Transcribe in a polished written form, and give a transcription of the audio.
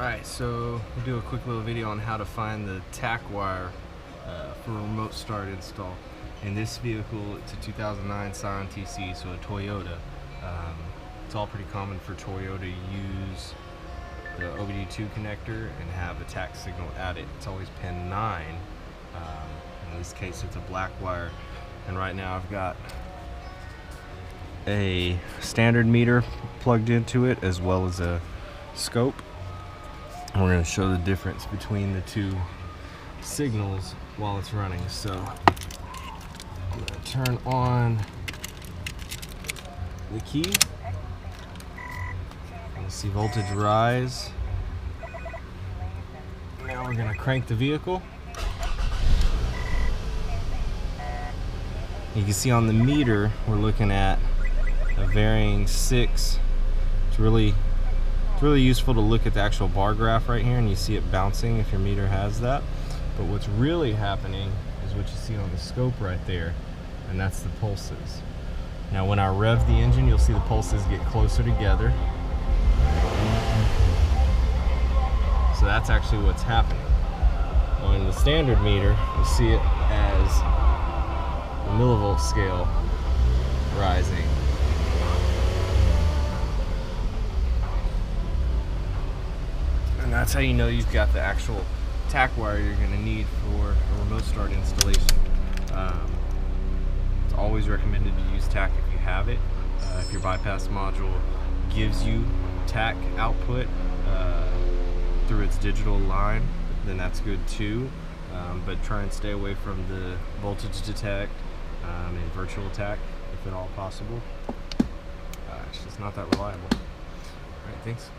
Alright, so we'll do a quick little video on how to find the tach wire for a remote start install. In this vehicle, it's a 2009 Scion TC, so a Toyota. It's all pretty common for Toyota to use the OBD2 connector and have a tach signal at it. It's always pin 9. In this case, it's a black wire. And right now I've got a standard meter plugged into it as well as a scope. And we're going to show the difference between the two signals while it's running. So I'm going to turn on the key. You'll see voltage rise. Now we're going to crank the vehicle. You can see on the meter we're looking at a varying 6. It's really useful to look at the actual bar graph right here, and you see it bouncing if your meter has that. But what's really happening is what you see on the scope right there, and that's the pulses. Now when I rev the engine, you'll see the pulses get closer together. So that's actually what's happening. On the standard meter, you see it as the millivolt scale rising. And that's how you know you've got the actual tach wire you're going to need for a remote start installation. It's always recommended to use tach if you have it. If your bypass module gives you tach output through its digital line, then that's good too. But try and stay away from the voltage detect and virtual tach if at all possible. It's just not that reliable. Alright, thanks.